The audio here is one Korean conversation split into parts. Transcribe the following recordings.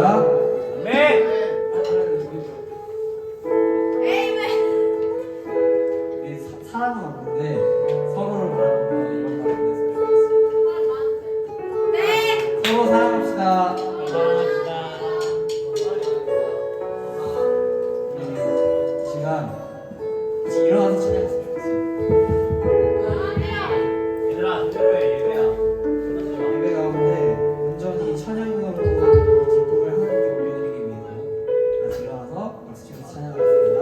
할렐루야. 네. 우리 사람은 없는데 서로를 바라보며 이런 말을 보냈으면 좋겠어요. 서로 사랑합시다. 우리 이 시간 같이 일어나서 찬양했으면 좋겠어요. 얘들아, 제대로 해. 예배야. 예배 가운데 온전히 찬양으로 기쁨을 하나님께 올려드리기 위해서 같이 일어나서 박수 치면서 찬양하겠습니다.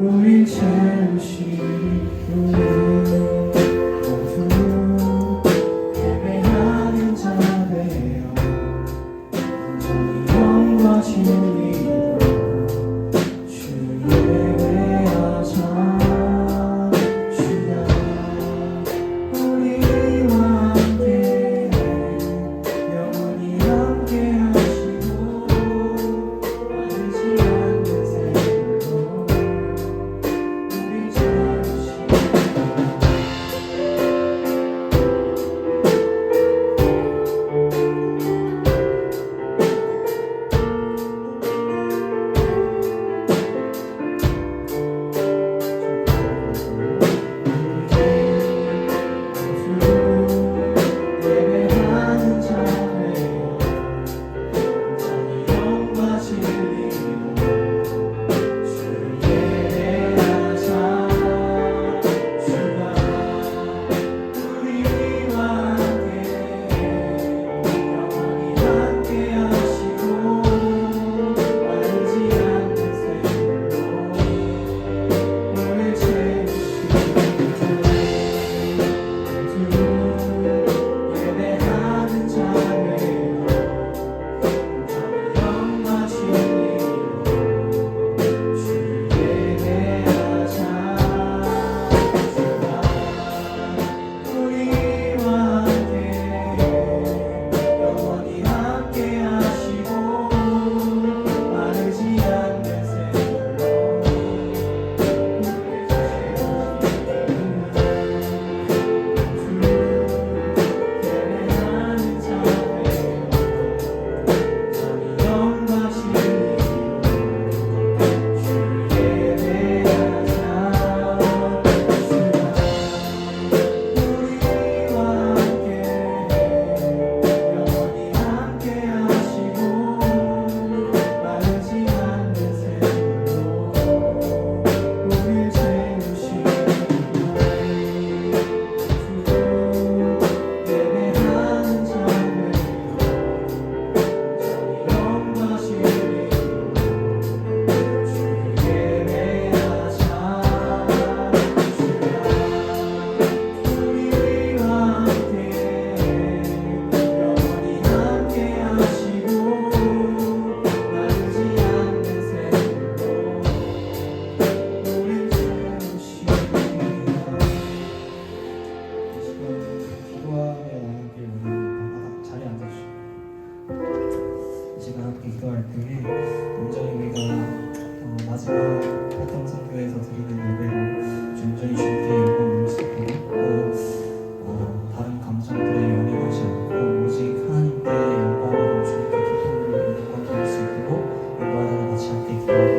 우리 채우시리 모두 예배하는 자 되어 온전히 영과 진리로 주 예배하자 주여 우리와 함께 영원히 함께 하시고 마르지 않는 생명으로 우리 채우시리 예배하는 자 되어 온전히 영과 진리로 주 예배하자 주가 우리와 함께 영원히 함께 하시고 마르지 않는 생명으로 우리 채우시리 예배하는 자 되어 온전히 영과 진리로 주 예배하자 주가 우리와 함께 영원히 함께 하시고 마르지 않는 생명으로 예배하는 자 되어 온전히 영과 진리로 주 예배하자 주가 우리와 함께 영원히 함께 하시고 마르지 않는 생명으로 우릴 채우시리 예배하는 자 되어 온전히 영과 진리로 주 예배하자 주가 우리와 함께 영원히 함께 하시고 마르지 않는 생명으로 우릴 채우시리 지금 기도하며 함께 우리 자리에 앉아주시고 이 시간 함께 기도할 때에 온전히 우리가 마지막 활동 선교에서 드리는 예배로 온전히 주님께 영광 올리시고 또 다른 감정들에 연연하지 않고 오직 하나님께 영광으로 주님께 기쁨으로 영광 드릴 수 있도록 인도하다가 같이 함께 기도하고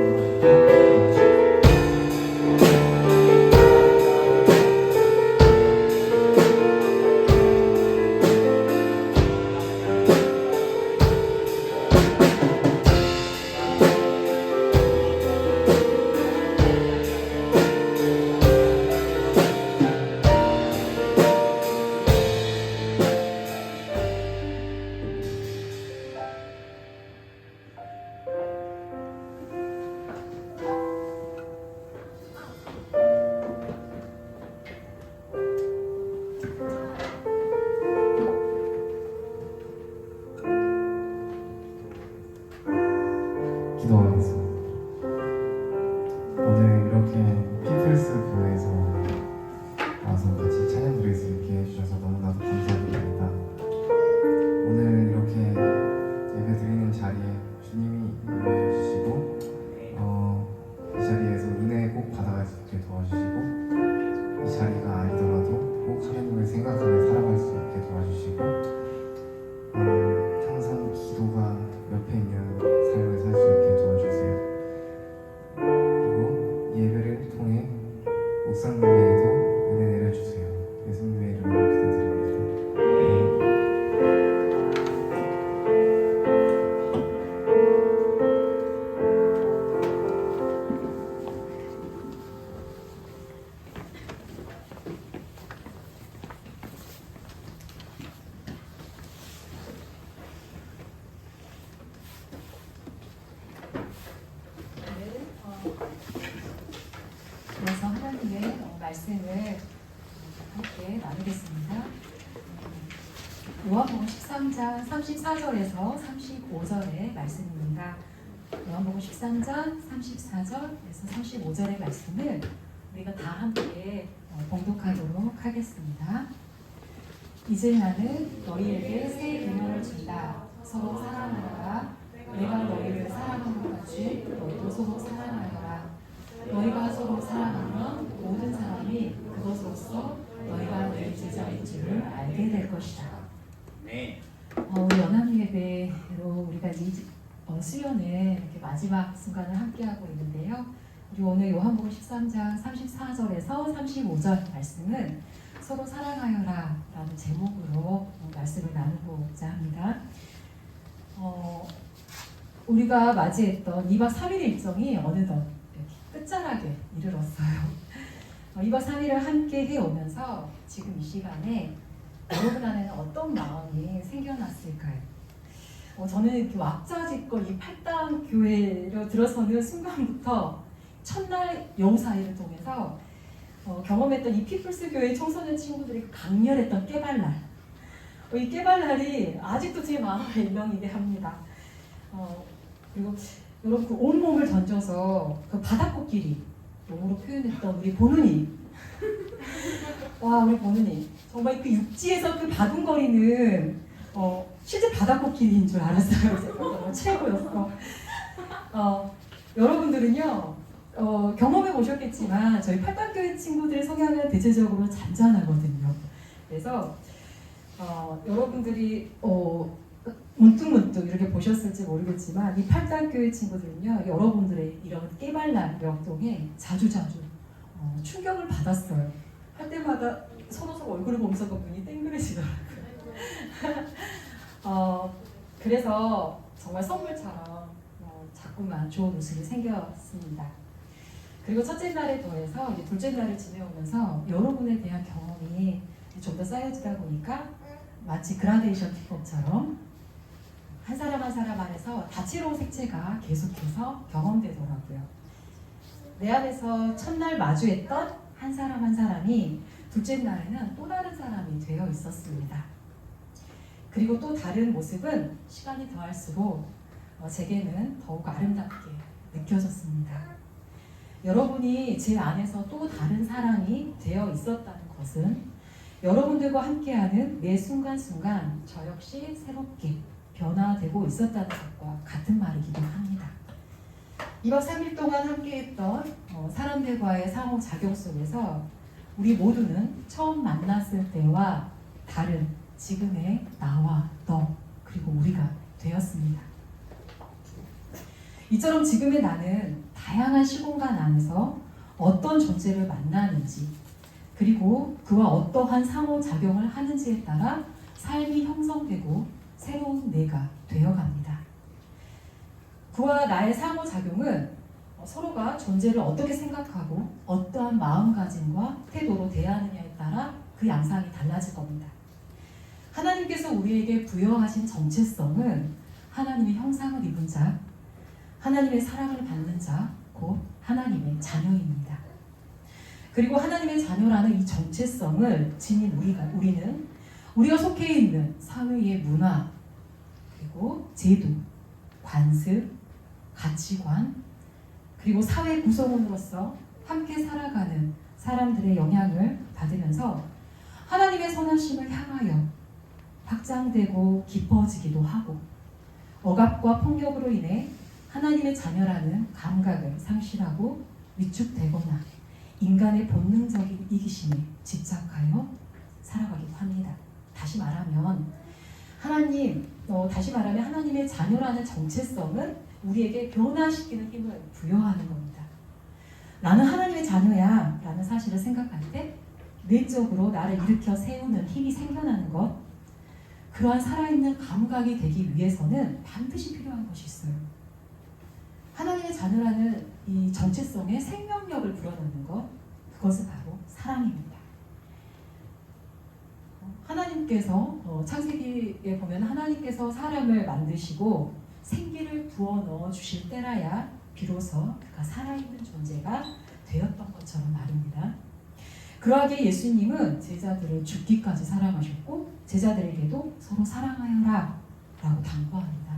말씀을 함께 나누겠습니다. 요한복음 13장 34절에서 35절의 말씀입니다. 요한복음 13장 34절에서 35절의 말씀을 우리가 다 함께 봉독하도록 하겠습니다. 이제 나는 너희에게 새 계명을 준다. 서로 사랑하라. 내가 너희를 사랑한 것 같이 너희도 서로 사랑하여라. 너희가 서로 사랑하면 모든 사람이 그것으로서 너희가 내 제자인 줄을 알게 될 것이다. 네. 우리 연합예배로 우리가 이 수련회 이렇게 마지막 순간을 함께하고 있는데요. 우리 오늘 요한복음 13장 34절에서 35절 말씀은 서로 사랑하여라 라는 제목으로 말씀을 나누고자 합니다. 우리가 맞이했던 2박 3일 일정이 어느덧 이렇게 끝자락에 이르렀어요. 2박 3일을 함께 해오면서 지금 이 시간에 여러분 안에는 어떤 마음이 생겨났을까요? 저는 이렇게 왁자지껄 이 8당 교회로 들어서는 순간부터 첫날 영사일을 통해서 경험했던 이 피플스 교회 청소년 친구들이 강렬했던 깨발랄, 이 깨발랄이 아직도 제 마음에 일렁이게 합니다. 그리고 여러분 그 온몸을 던져서 그 바닷꽃길이 몸으로 표현했던 우리 보누님, 와 우리 보누님 정말 그 육지에서 그 바둥거리는 실제 바닷꽃길인 줄 알았어요. 제가 최고였어. 여러분들은요 경험해 보셨겠지만 저희 팔당교회 친구들의 성향은 대체적으로 잔잔하거든요. 그래서 여러분들이 문득문득 이렇게 보셨을지 모르겠지만 이 팔당교회 친구들은요 여러분들의 이런 깨발랄 역동에 자주자주 충격을 받았어요. 할 때마다 서로 얼굴을 보면서 그 눈이 땡그레지더라고요. 그래서 정말 선물처럼 자꾸만 좋은 웃음이 생겼습니다. 그리고 첫째 날에 더해서 이제 둘째 날을 지내오면서 여러분에 대한 경험이 좀 더 쌓여지다 보니까 마치 그라데이션 기법처럼 한 사람 한 사람 안에서 다채로운 색채가 계속해서 경험되더라고요. 내 안에서 첫날 마주했던 한 사람 한 사람이 둘째 날에는 또 다른 사람이 되어 있었습니다. 그리고 또 다른 모습은 시간이 더할수록 제게는 더욱 아름답게 느껴졌습니다. 여러분이 제 안에서 또 다른 사람이 되어 있었다는 것은 여러분들과 함께하는 매 순간순간 저 역시 새롭게 변화되고 있었다는 것과 같은 말이기도 합니다. 2박 3일 동안 함께했던 사람들과의 상호작용 속에서 우리 모두는 처음 만났을 때와 다른 지금의 나와 너 그리고 우리가 되었습니다. 이처럼 지금의 나는 다양한 시공간 안에서 어떤 존재를 만나는지 그리고 그와 어떠한 상호작용을 하는지에 따라 삶이 형성되고 새로운 내가 되어갑니다. 그와 나의 상호작용은 서로가 존재를 어떻게 생각하고 어떠한 마음가짐과 태도로 대하느냐에 따라 그 양상이 달라질 겁니다. 하나님께서 우리에게 부여하신 정체성은 하나님의 형상을 입은 자, 하나님의 사랑을 받는 자, 곧 하나님의 자녀입니다. 그리고 하나님의 자녀라는 이 정체성을 지닌 우리는 우리가 속해 있는 사회의 문화, 그리고 제도, 관습, 가치관, 그리고 사회 구성원으로서 함께 살아가는 사람들의 영향을 받으면서 하나님의 선하심을 향하여 확장되고 깊어지기도 하고 억압과 폭력으로 인해 하나님의 자녀라는 감각을 상실하고 위축되거나 인간의 본능적인 이기심에 집착하여 살아가기도 합니다. 다시 말하면 하나님의 자녀라는 정체성은 우리에게 변화시키는 힘을 부여하는 겁니다. 나는 하나님의 자녀야 라는 사실을 생각할 때 내적으로 나를 일으켜 세우는 힘이 생겨나는 것, 그러한 살아있는 감각이 되기 위해서는 반드시 필요한 것이 있어요. 하나님의 자녀라는 이 정체성에 생명력을 불어넣는 것, 그것은 바로 사랑입니다. 하나님께서 창세기에 보면 하나님께서 사람을 만드시고 생기를 부어 넣어 주실 때라야 비로소 그가 살아있는 존재가 되었던 것처럼 말입니다. 그러하게 예수님은 제자들을 죽기까지 사랑하셨고 제자들에게도 서로 사랑하여라 라고 당부합니다.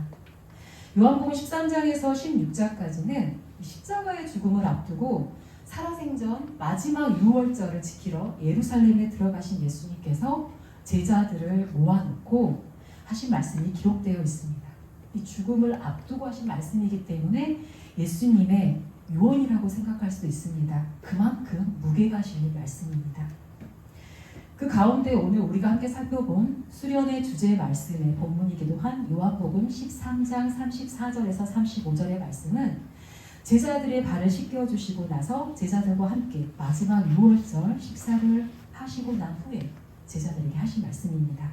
요한복음 13장에서 16장까지는 십자가의 죽음을 앞두고 살아생전 마지막 유월절을 지키러 예루살렘에 들어가신 예수님께서 제자들을 모아놓고 하신 말씀이 기록되어 있습니다. 이 죽음을 앞두고 하신 말씀이기 때문에 예수님의 유언이라고 생각할 수 있습니다. 그만큼 무게가 실린 말씀입니다. 그 가운데 오늘 우리가 함께 살펴본 수련의 주제 말씀의 본문이기도 한 요한복음 13장 34절에서 35절의 말씀은 제자들의 발을 씻겨주시고 나서 제자들과 함께 마지막 유월절 식사를 하시고 난 후에 제자들에게 하신 말씀입니다.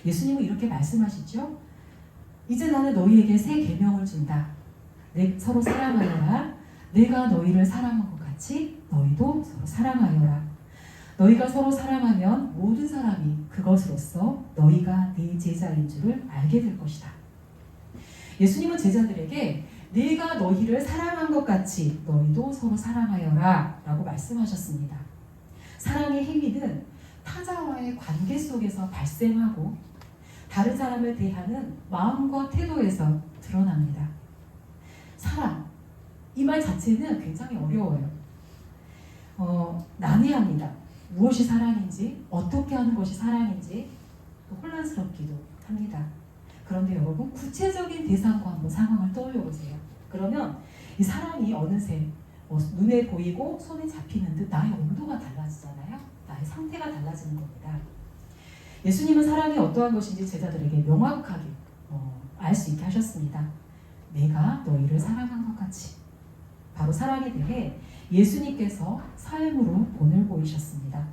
예수님은 이렇게 말씀하시죠. 이제 나는 너희에게 새 계명을 준다. 서로 사랑하여라. 내가 너희를 사랑한 것 같이 너희도 서로 사랑하여라. 너희가 서로 사랑하면 모든 사람이 그것으로써 너희가 내 제자인 줄을 알게 될 것이다. 예수님은 제자들에게 내가 너희를 사랑한 것 같이 너희도 서로 사랑하여라 라고 말씀하셨습니다. 사랑의 행위는 타자와의 관계 속에서 발생하고 다른 사람을 대하는 마음과 태도에서 드러납니다. 사랑, 이 말 자체는 굉장히 어려워요. 난해합니다. 무엇이 사랑인지, 어떻게 하는 것이 사랑인지 또 혼란스럽기도 합니다. 그런데 여러분, 구체적인 대상과 한번 상황을 떠올려 보세요. 그러면 이 사랑이 어느새 눈에 보이고 손에 잡히는 듯 나의 온도가 달라지잖아요. 나의 상태가 달라지는 겁니다. 예수님은 사랑이 어떠한 것인지 제자들에게 명확하게 알 수 있게 하셨습니다. 내가 너희를 사랑한 것 같이. 바로 사랑에 대해 예수님께서 삶으로 본을 보이셨습니다.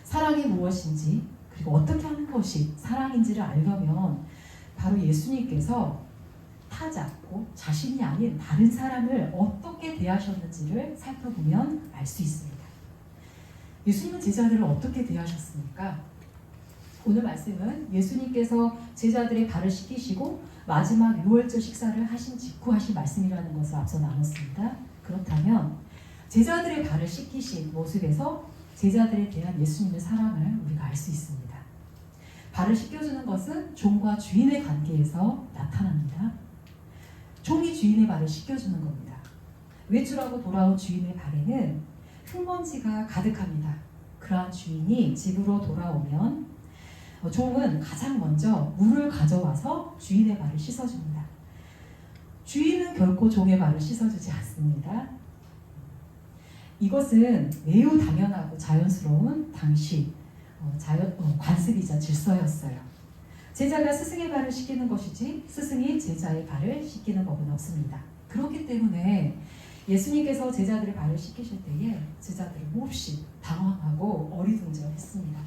사랑이 무엇인지 그리고 어떻게 하는 것이 사랑인지를 알려면 바로 예수님께서 타자, 자신이 아닌 다른 사람을 어떻게 대하셨는지를 살펴보면 알 수 있습니다. 예수님은 제자들을 어떻게 대하셨습니까? 오늘 말씀은 예수님께서 제자들의 발을 씻기시고 마지막 유월절 식사를 하신 직후 하신 말씀이라는 것을 앞서 나눴습니다. 그렇다면 제자들의 발을 씻기신 모습에서 제자들에 대한 예수님의 사랑을 우리가 알 수 있습니다. 발을 씻겨주는 것은 종과 주인의 관계에서 나타납니다. 종이 주인의 발을 씻겨주는 겁니다. 외출하고 돌아온 주인의 발에는 흙먼지가 가득합니다. 그러한 주인이 집으로 돌아오면 종은 가장 먼저 물을 가져와서 주인의 발을 씻어줍니다. 주인은 결코 종의 발을 씻어주지 않습니다. 이것은 매우 당연하고 자연스러운 당시 관습이자 질서였어요. 제자가 스승의 발을 씻기는 것이지 스승이 제자의 발을 씻기는 법은 없습니다. 그렇기 때문에 예수님께서 제자들의 발을 씻기실 때에 제자들이 몹시 당황하고 어리둥절했습니다.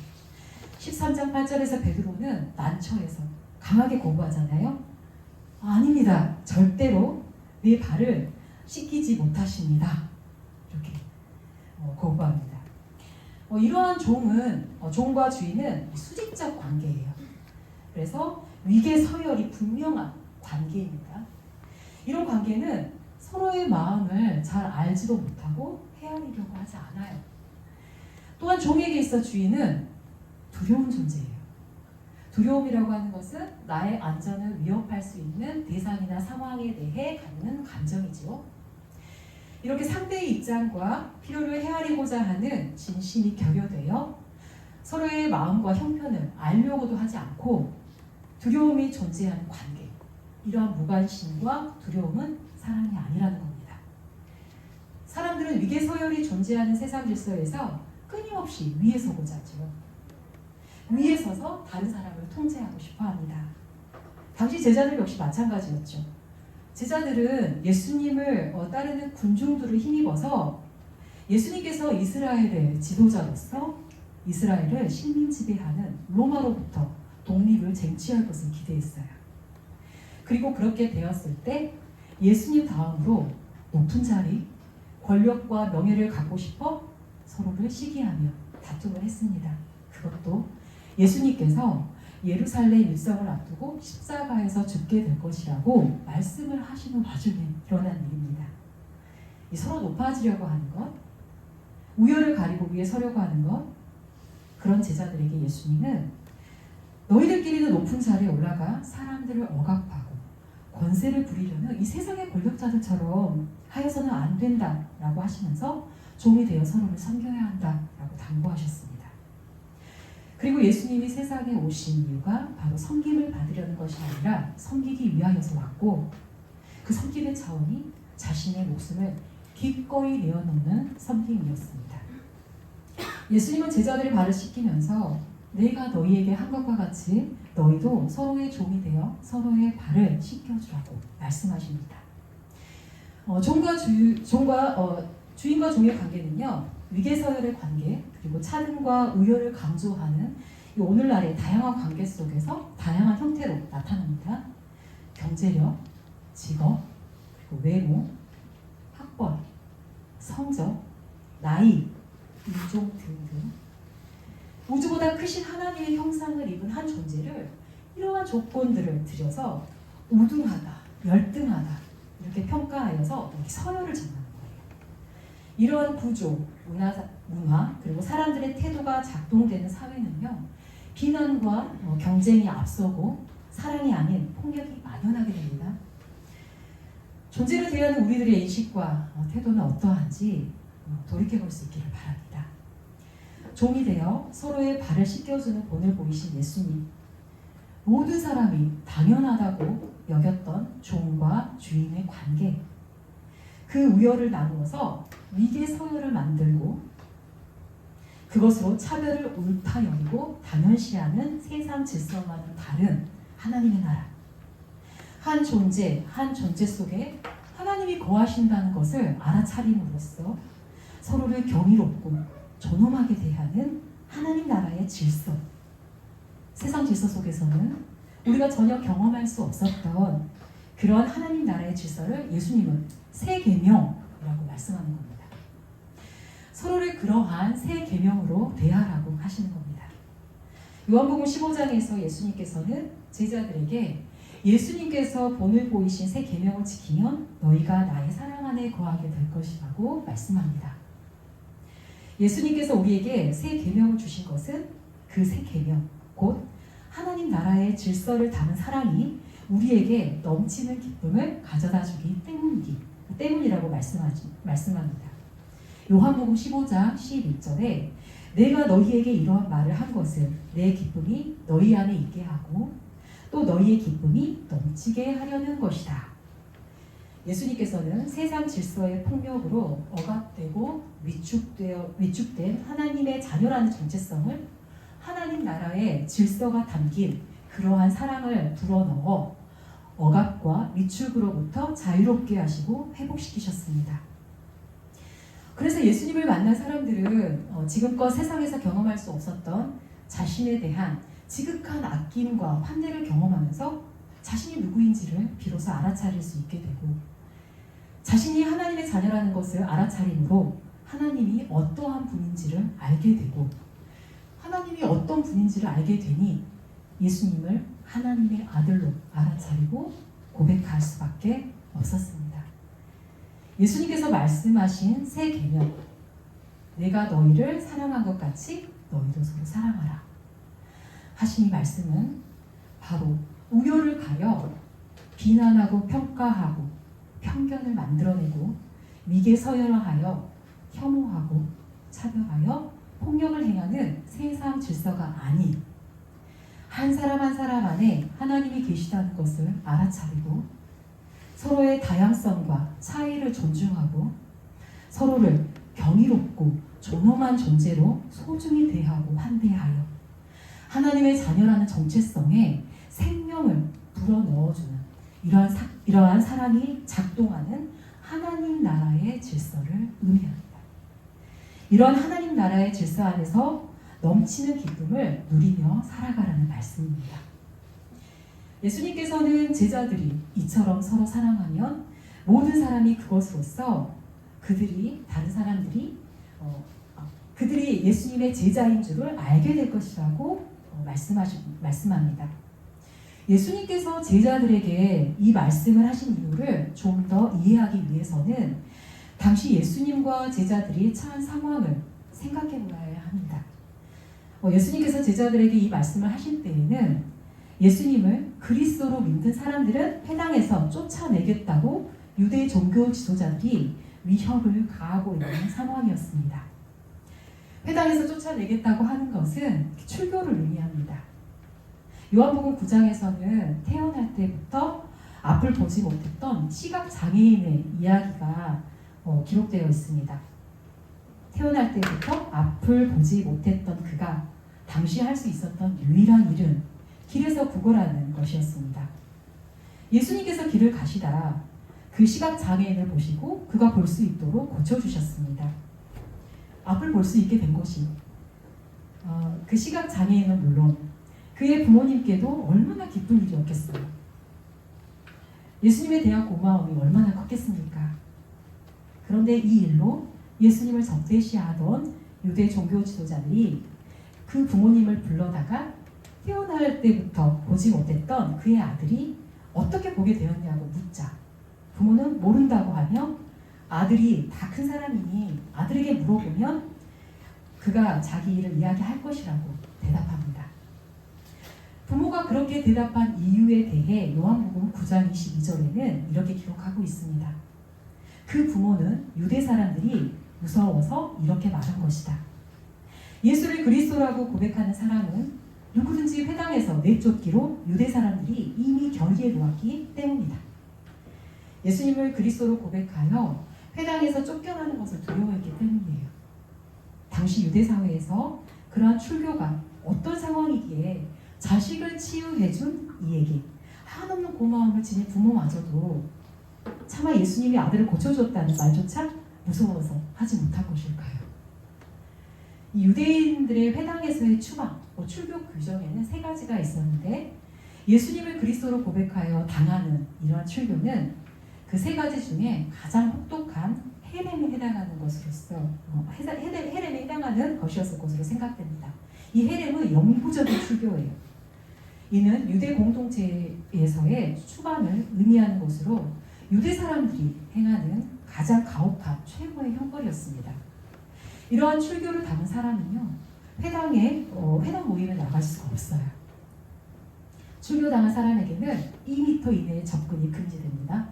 13장 8절에서 베드로는 난처해서 강하게 거부하잖아요. 아닙니다. 절대로 내 발을 씻기지 못하십니다. 이렇게 거부합니다. 이러한 종과 주인은 수직적 관계예요. 그래서 위계 서열이 분명한 관계입니다. 이런 관계는 서로의 마음을 잘 알지도 못하고 헤아리려고 하지 않아요. 또한 종에게 있어 주인은 두려운 존재예요. 두려움이라고 하는 것은 나의 안전을 위협할 수 있는 대상이나 상황에 대해 갖는 감정이죠. 이렇게 상대의 입장과 필요를 헤아리고자 하는 진심이 결여되어 서로의 마음과 형편을 알려고도 하지 않고 두려움이 존재하는 관계, 이러한 무관심과 두려움은 사랑이 아니라는 겁니다. 사람들은 위계 서열이 존재하는 세상 질서에서 끊임없이 위에 서고자 하죠. 위에 서서 다른 사람을 통제하고 싶어 합니다. 당시 제자들 역시 마찬가지였죠. 제자들은 예수님을 따르는 군중들을 힘입어서 예수님께서 이스라엘의 지도자로서 이스라엘을 식민 지배하는 로마로부터 독립을 쟁취할 것을 기대했어요. 그리고 그렇게 되었을 때 예수님 다음으로 높은 자리, 권력과 명예를 갖고 싶어 서로를 시기하며 다툼을 했습니다. 그것도 예수님께서 예루살렘 입성을 앞두고 십자가에서 죽게 될 것이라고 말씀을 하시는 와중에 일어난 일입니다. 이 서로 높아지려고 하는 것, 우열을 가리고 위에 서려고 하는 것, 그런 제자들에게 예수님은 너희들끼리는 높은 자리에 올라가 사람들을 억압하고 권세를 부리려는 이 세상의 권력자들처럼 하여서는 안 된다라고 하시면서 종이 되어 서로를 섬겨야 한다라고 당부하셨습니다. 그리고 예수님이 세상에 오신 이유가 바로 섬김을 받으려는 것이 아니라 섬기기 위하여서 왔고, 그 섬김의 차원이 자신의 목숨을 기꺼이 내어놓는 섬김이었습니다. 예수님은 제자들의 발을 씻기면서 내가 너희에게 한 것과 같이 너희도 서로의 종이 되어 서로의 발을 씻겨주라고 말씀하십니다. 주인과 종의 관계는요, 위계서열의 관계, 그리고 차등과 우열을 강조하는 이 오늘날의 다양한 관계 속에서 다양한 형태로 나타납니다. 경제력, 직업, 그리고 외모, 학벌, 성적, 나이, 인종 등등 우주보다 크신 하나님의 형상을 입은 한 존재를 이러한 조건들을 들여서 우등하다, 열등하다 이렇게 평가하여서 서열을 정하는 거예요. 이러한 구조, 문화 그리고 사람들의 태도가 작동되는 사회는요, 비난과 경쟁이 앞서고 사랑이 아닌 폭력이 만연하게 됩니다. 존재를 대하는 우리들의 인식과 태도는 어떠한지 돌이켜볼 수 있기를 바랍니다. 종이 되어 서로의 발을 씻겨주는 본을 보이신 예수님, 모든 사람이 당연하다고 여겼던 종과 주인의 관계, 그 우열을 나누어서 위계 서열을 만들고 그것으로 차별을 옳다 여기고 당연시하는 세상 질서와는 다른 하나님의 나라, 한 존재 속에 하나님이 거하신다는 것을 알아차림으로써 서로를 경이롭고 존엄하게 대하는 하나님 나라의 질서, 세상 질서 속에서는 우리가 전혀 경험할 수 없었던 그런 하나님 나라의 질서를 예수님은 새 계명이라고 말씀하는 겁니다. 서로를 그러한 새 계명으로 대하라고 하시는 겁니다. 요한복음 15장에서 예수님께서는 제자들에게 예수님께서 본을 보이신 새 계명을 지키면 너희가 나의 사랑 안에 거하게 될 것이라고 말씀합니다. 예수님께서 우리에게 새 계명을 주신 것은 그 새 계명, 곧 하나님 나라의 질서를 담은 사랑이 우리에게 넘치는 기쁨을 가져다 주기 때문이라고 말씀합니다. 요한복음 15장 12절에 내가 너희에게 이러한 말을 한 것은 내 기쁨이 너희 안에 있게 하고 또 너희의 기쁨이 넘치게 하려는 것이다. 예수님께서는 세상 질서의 폭력으로 억압되고 위축된 하나님의 자녀라는 정체성을 하나님 나라의 질서가 담긴 그러한 사랑을 불어넣어 억압과 위축으로부터 자유롭게 하시고 회복시키셨습니다. 그래서 예수님을 만난 사람들은 지금껏 세상에서 경험할 수 없었던 자신에 대한 지극한 아낌과 환대를 경험하면서 자신이 누구인지를 비로소 알아차릴 수 있게 되고, 자신이 하나님의 자녀라는 것을 알아차림으로 하나님이 어떠한 분인지를 알게 되고, 하나님이 어떤 분인지를 알게 되니 예수님을 하나님의 아들로 알아차리고 고백할 수밖에 없었습니다. 예수님께서 말씀하신 새 계명, 내가 너희를 사랑한 것 같이 너희도 서로 사랑하라 하신 이 말씀은 바로 우열을 가려 비난하고 평가하고 편견을 만들어내고 위계 서열화하여 혐오하고 차별하여 폭력을 행하는 세상 질서가 아닌 한 사람 한 사람 안에 하나님이 계시다는 것을 알아차리고 서로의 다양성과 차이를 존중하고 서로를 경이롭고 존엄한 존재로 소중히 대하고 환대하여 하나님의 자녀라는 정체성에 생명을 불어넣어주는 이러한 사랑이 작동하는 하나님 나라의 질서를 의미합니다. 이런 하나님 나라의 질서 안에서 넘치는 기쁨을 누리며 살아가라는 말씀입니다. 예수님께서는 제자들이 이처럼 서로 사랑하면 모든 사람이 그것으로써 그들이 예수님의 제자인 줄을 알게 될 것이라고 말씀합니다. 예수님께서 제자들에게 이 말씀을 하신 이유를 좀 더 이해하기 위해서는 당시 예수님과 제자들이 처한 상황을 생각해 보아야 합니다. 예수님께서 제자들에게 이 말씀을 하실 때에는 예수님을 그리스도로 믿는 사람들은 회당에서 쫓아내겠다고 유대 종교 지도자들이 위협을 가하고 있는 상황이었습니다. 회당에서 쫓아내겠다고 하는 것은 출교를 의미합니다. 요한복음 9장에서는 태어날 때부터 앞을 보지 못했던 시각장애인의 이야기가 기록되어 있습니다. 태어날 때부터 앞을 보지 못했던 그가 당시 할 수 있었던 유일한 일은 길에서 구걸하는 것이었습니다. 예수님께서 길을 가시다 그 시각장애인을 보시고 그가 볼 수 있도록 고쳐주셨습니다. 앞을 볼 수 있게 된 것이 그 시각장애인은 물론 그의 부모님께도 얼마나 기쁜 일이었겠어요. 예수님에 대한 고마움이 얼마나 컸겠습니까? 그런데 이 일로 예수님을 적대시하던 유대 종교 지도자들이 그 부모님을 불러다가 태어날 때부터 보지 못했던 그의 아들이 어떻게 보게 되었냐고 묻자 부모는 모른다고 하며 아들이 다 큰 사람이니 아들에게 물어보면 그가 자기 일을 이야기할 것이라고 대답합니다. 부모가 그렇게 대답한 이유에 대해 요한복음 9장 22절에는 이렇게 기록하고 있습니다. 그 부모는 유대 사람들이 무서워서 이렇게 말한 것이다. 예수를 그리스도라고 고백하는 사람은 누구든지 회당에서 내쫓기로 유대 사람들이 이미 결의해 놓았기 때문이다. 예수님을 그리스도로 고백하여 회당에서 쫓겨나는 것을 두려워했기 때문이에요. 당시 유대 사회에서 그러한 출교가 어떤 상황이기에 자식을 치유해준 이에게 한없는 고마움을 지닌 부모마저도 차마 예수님이 아들을 고쳐줬다는 말조차 무서워서 하지 못한 것일까요? 이 유대인들의 회당에서의 추방, 출교 규정에는 세 가지가 있었는데 예수님을 그리스도로 고백하여 당하는 이러한 출교는 그 세 가지 중에 가장 혹독한 헤렘에 해당하는 것으로서 헤렘에 해당하는 것이었을 것으로 생각됩니다. 이 헤렘은 영구적인 출교예요. 이는 유대 공동체에서의 추방을 의미하는 것으로 유대 사람들이 행하는 가장 가혹한 최고의 형벌이었습니다. 이러한 출교를 당한 사람은요, 회당 모임에 나갈 수가 없어요. 출교당한 사람에게는 2m 이내의 접근이 금지됩니다.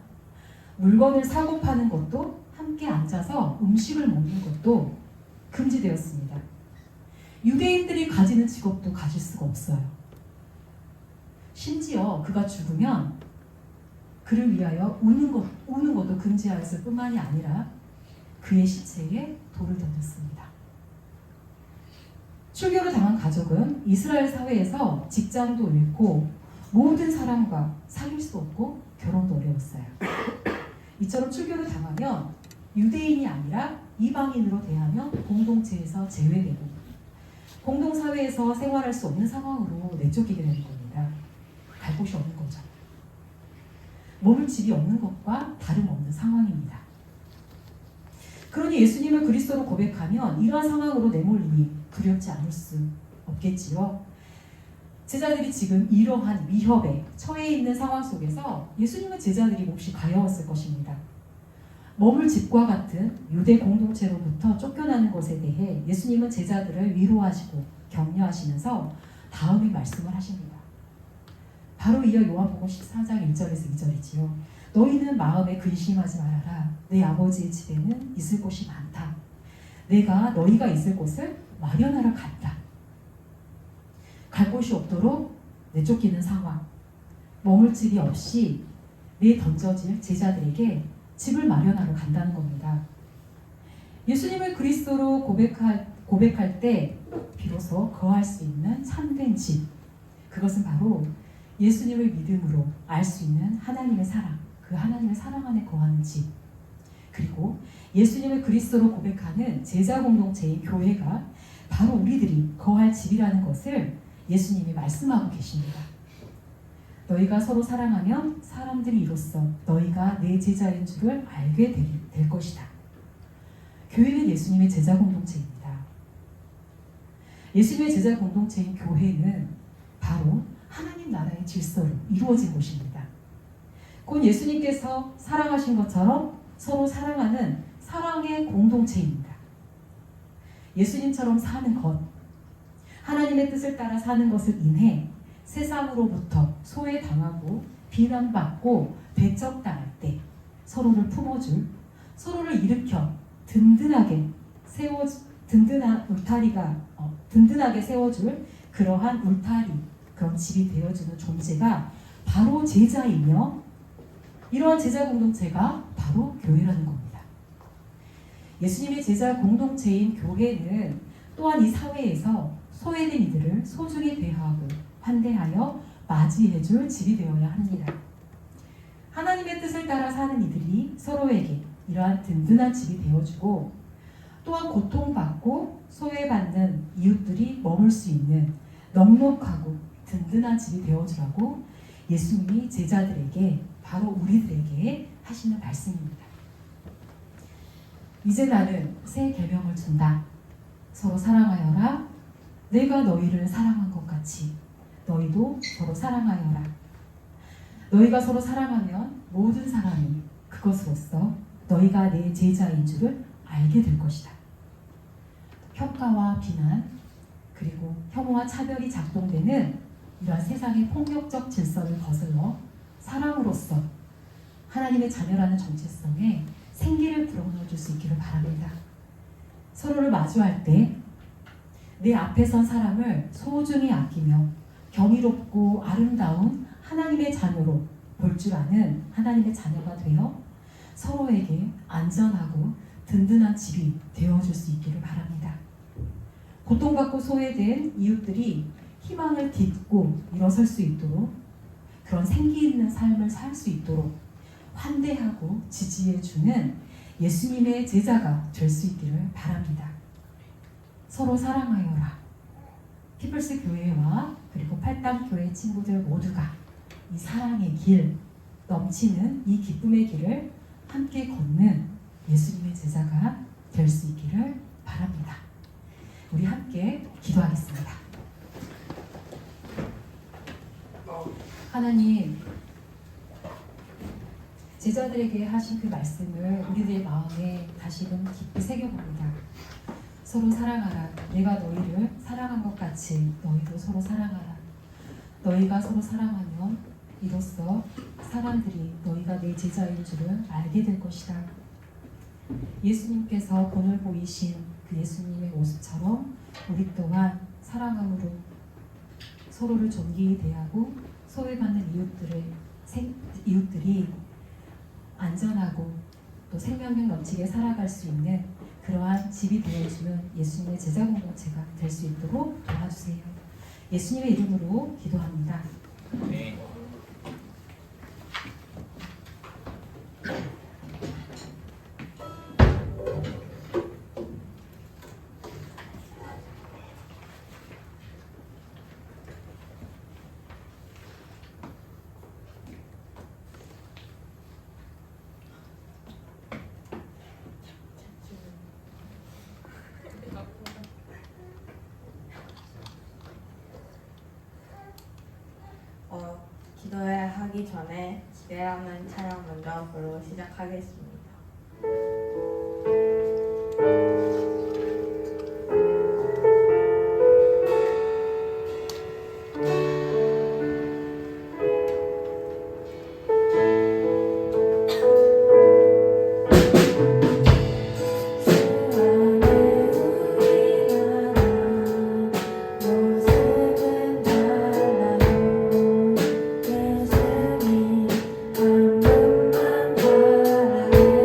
물건을 사고 파는 것도 함께 앉아서 음식을 먹는 것도 금지되었습니다. 유대인들이 가지는 직업도 가질 수가 없어요. 심지어 그가 죽으면 그를 위하여 우는 것도 금지하였을 뿐만이 아니라 그의 시체에 돌을 던졌습니다. 출교를 당한 가족은 이스라엘 사회에서 직장도 잃고 모든 사람과 사귈 수 없고 결혼도 어려웠어요. 이처럼 출교를 당하면 유대인이 아니라 이방인으로 대하며 공동체에서 제외되고 공동사회에서 생활할 수 없는 상황으로 내쫓기게 되는 겁니다. 갈 곳이 없는 거죠. 머물 집이 없는 것과 다름없는 상황입니다. 그러니 예수님을 그리스도로 고백하면 이러한 상황으로 내몰리니 두렵지 않을 수 없겠지요. 제자들이 지금 이러한 위협에 처해 있는 상황 속에서 예수님은 제자들이 몹시 가여웠을 것입니다. 머물 집과 같은 유대 공동체로부터 쫓겨나는 것에 대해 예수님은 제자들을 위로하시고 격려하시면서 다음의 말씀을 하십니다. 바로 이어 요한복음 14장 1절에서 2절이지요. 너희는 마음에 근심하지 말아라. 내 아버지의 집에는 있을 곳이 많다. 내가 너희가 있을 곳을 마련하러 간다. 갈 곳이 없도록 내쫓기는 상황, 머물 집이 없이 내던져질 제자들에게 집을 마련하러 간다는 겁니다. 예수님을 그리스도로 고백할 때 비로소 거할 수 있는 참된 집, 그것은 바로 예수님을 믿음으로 알 수 있는 하나님의 사랑, 그 하나님의 사랑 안에 거하는 집, 그리고 예수님을 그리스도로 고백하는 제자 공동체인 교회가 바로 우리들이 거할 집이라는 것을 예수님이 말씀하고 계십니다. 너희가 서로 사랑하면 사람들이 이로써 너희가 내 제자인 줄을 알게 될 것이다. 교회는 예수님의 제자 공동체입니다. 예수님의 제자 공동체인 교회는 바로 하나님 나라의 질서로 이루어진 곳입니다. 곧 예수님께서 사랑하신 것처럼 서로 사랑하는 사랑의 공동체입니다. 예수님처럼 사는 것, 하나님의 뜻을 따라 사는 것을 인해 세상으로부터 소외당하고 비난받고 배척당할 때 서로를 품어줄, 서로를 일으켜 든든하게 세워줄 그러한 울타리, 그런 집이 되어주는 존재가 바로 제자이며, 이러한 제자 공동체가 바로 교회라는 겁니다. 예수님의 제자 공동체인 교회는 또한 이 사회에서 소외된 이들을 소중히 대하고 환대하여 맞이해줄 집이 되어야 합니다. 하나님의 뜻을 따라 사는 이들이 서로에게 이러한 든든한 집이 되어주고, 또한 고통받고 소외받는 이웃들이 머물 수 있는 넉넉하고 든든한 집이 되어주라고 예수님이 제자들에게, 바로 우리들에게 하시는 말씀입니다. 이제 나는 새 계명을 준다. 서로 사랑하여라. 내가 너희를 사랑한 것 같이 너희도 서로 사랑하여라. 너희가 서로 사랑하면 모든 사람이 그것으로써 너희가 내 제자인 줄을 알게 될 것이다. 평가와 비난, 그리고 혐오와 차별이 작동되는 이러한 세상의 폭력적 질서를 거슬러 사랑으로서 하나님의 자녀라는 정체성에 생기를 불어넣어줄 수 있기를 바랍니다. 서로를 마주할 때 내 앞에 선 사람을 소중히 아끼며 경이롭고 아름다운 하나님의 자녀로 볼 줄 아는 하나님의 자녀가 되어 서로에게 안전하고 든든한 집이 되어줄 수 있기를 바랍니다. 고통받고 소외된 이웃들이 희망을 딛고 일어설 수 있도록, 그런 생기 있는 삶을 살 수 있도록 환대하고 지지해주는 예수님의 제자가 될 수 있기를 바랍니다. 서로 사랑하여라. 피플스 교회와 그리고 팔당 교회 친구들 모두가 이 사랑의 길, 넘치는 이 기쁨의 길을 함께 걷는 예수님의 제자가 될 수 있기를 바랍니다. 우리 함께 기도하겠습니다. 하나님, 제자들에게 하신 그 말씀을 우리들의 마음에 다시금 깊이 새겨봅니다. 서로 사랑하라. 내가 너희를 사랑한 것 같이 너희도 서로 사랑하라. 너희가 서로 사랑하면 이로써 사람들이 너희가 내 제자인 줄을 알게 될 것이다. 예수님께서 본을 보이신 그 예수님의 모습처럼 우리 또한 사랑함으로 서로를 존귀히 대하고 소외받는 이웃들이 안전하고 또 생명력 넘치게 살아갈 수 있는 그러한 집이 되어주는 예수님의 제자 공동체가 될 수 있도록 도와주세요. 예수님의 이름으로 기도합니다. 네. 기도하기 전에 기대하는 찬양 먼저 부르고 시작하겠습니다. 예수님 한 분만 바라요.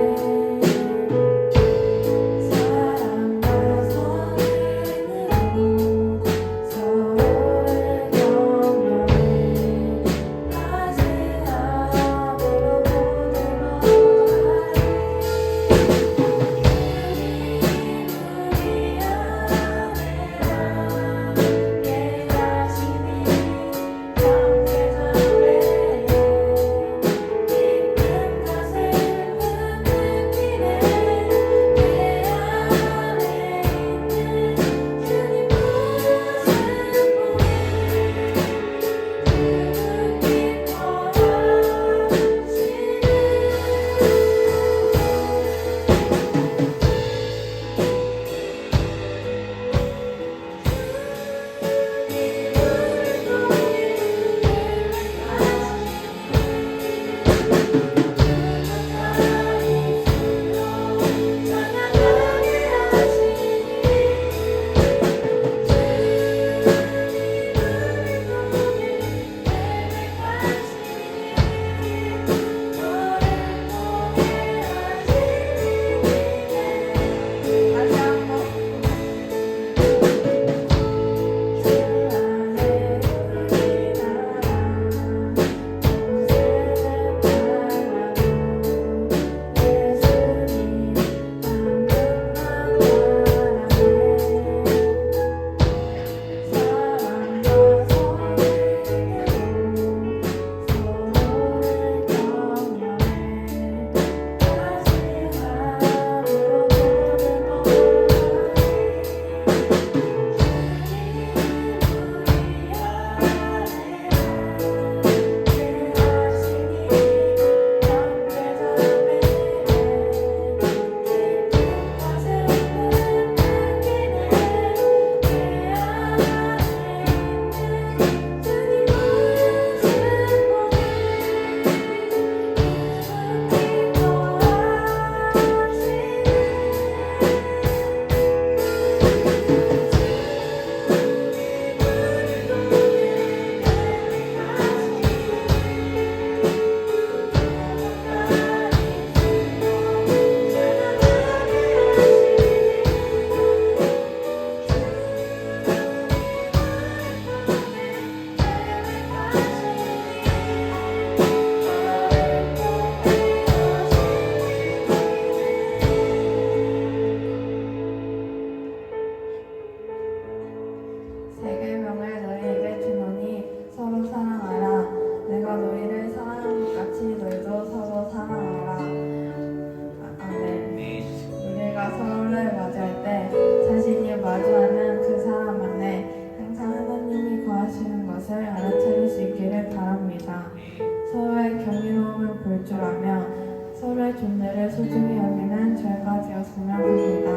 서로의 경이로움을 볼 줄 알며 서로의 존재를 소중히 여기는 저희가 되었으면 합니다.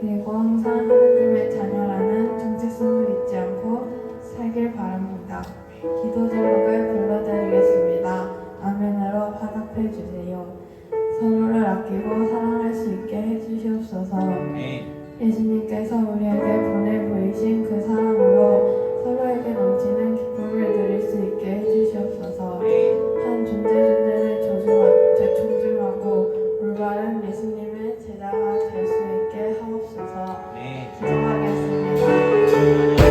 그리고 항상 하느님의 자녀라는 정체성을 잊지 않고 살길 바랍니다. 기도 제목을 불러드리겠습니다. 아멘으로 화답해 주세요. 서로를 아끼고 사랑할 수 있게 해주시옵소서. 예수님께서 우리에게 보내 보이신 그 사랑으로 서로에게 넘치는 기쁨을 누릴 수 있게 해주시옵소서. 한 존재를 존중하고 올바른 예수님의 제자가 될 수 있게 하옵소서. 기도하겠습니다.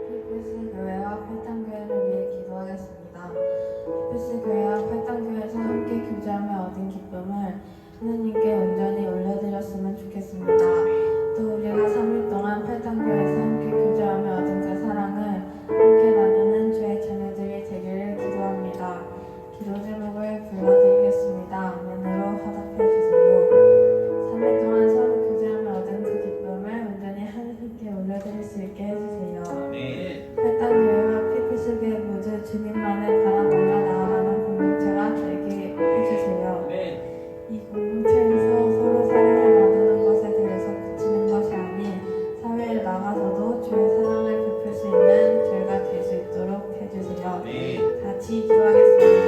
피플스 교회와 팔당교회를 위해 기도하겠습니다. 피플스 교회와 팔당교회에서 함께 교제하며 얻은 기쁨을 하나님께 온전히 올려드렸으면 좋겠습니다. 또 우리가 3일 동안 팔당교회에서 함께 교제하며 얻은 그 사랑을 함께 나누는 주의 자녀들이 되기를 기도합니다. 기도 제목을 불러드리겠습니다. 아멘으로 화답해 주세요. 3일 동안 서로 교제하며 얻은 그 기쁨을 온전히 하나님께 올려드릴 수 있게 해주세요. 팔당교회와 피플스교회 모두 주님만을 바라보며 나아가는 공동체가 되게 해주세요. 이 공동체에서 서로 사랑을 나누는 것에 대해서 그치는 것이 아닌 사회에 나가서도 주의 사랑을 베풀 수 있는 저희가 될 수 있도록 해주세요. 같이 기도하겠습니다.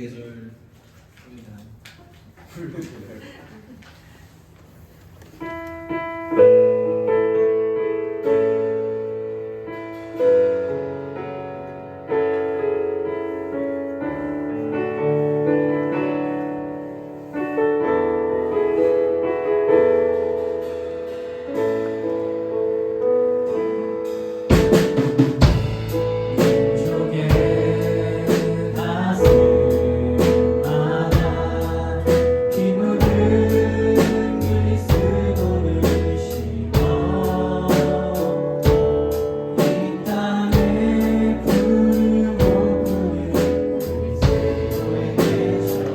계절입니다. 왼쪽에 가슴마다 피 묻은 그리스도를 심어 이 땅에 푸르고 푸른 그리스도의 계절이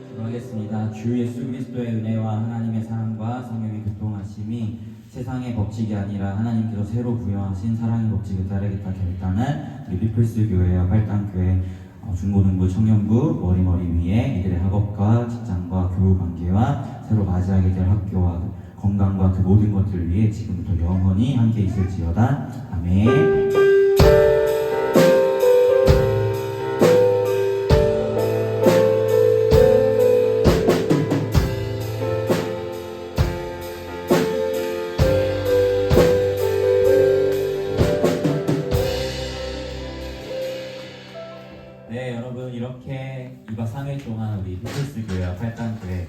기도하겠습니다. 주 예수 그리스도의 은혜와 하나님의 사랑과 성령의 교통하심이 세상의 법칙이 아니라 하나님께서 새로 부여하신 사랑의 법칙을 따르겠다 결단한 우리 피플스 교회와 팔당교회 중고등부, 청년부, 머리머리 위에 이들의 학업과 직장과 교우 관계와 새로 맞이하게 될 학교와 건강과 그 모든 것들을 위해 지금부터 영원히 함께 있을지어다. 아멘. 네, 여러분 이렇게 2박 3일 동안 우리 피플스 교회와 팔당교회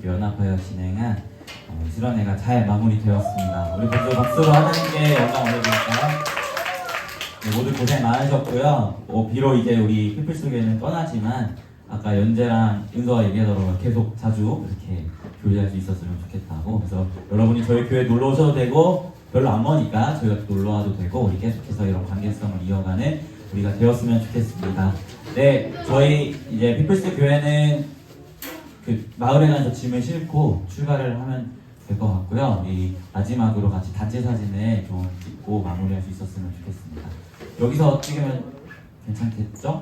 연합하여 진행한 실현회가 잘 마무리되었습니다. 우리 먼저 박수로 하나님께 영광 올려드릴까요? 네, 모두 고생 많으셨고요. 비록 이제 우리 피플스 교회는 떠나지만 아까 연재랑 은서가 얘기하더라고요. 계속 자주 이렇게 교제할 수 있었으면 좋겠다고. 그래서 여러분이 저희 교회 놀러 오셔도 되고 별로 안 머니까 저희가 놀러 와도 되고 우리 계속해서 이런 관계성을 이어가는 우리가 되었으면 좋겠습니다. 네, 저희 이제 피플스 교회는 그 마을에 가서 짐을 싣고 출발을 하면 될 것 같고요. 이 마지막으로 같이 단체 사진을 좀 찍고 마무리할 수 있었으면 좋겠습니다. 여기서 찍으면 괜찮겠죠?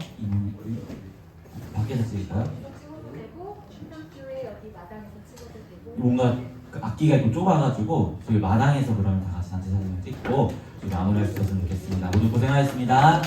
밖에서 찍을까요? 찍어도 되고 신랑교회 여기 마당에서 찍어도 되고 뭔가 그 앞뒤가 좀 좁아가지고 저희 마당에서 그러면 다 같이 단체 사진을 찍고 마무리할 수 있었으면 좋겠습니다. 모두 고생하셨습니다.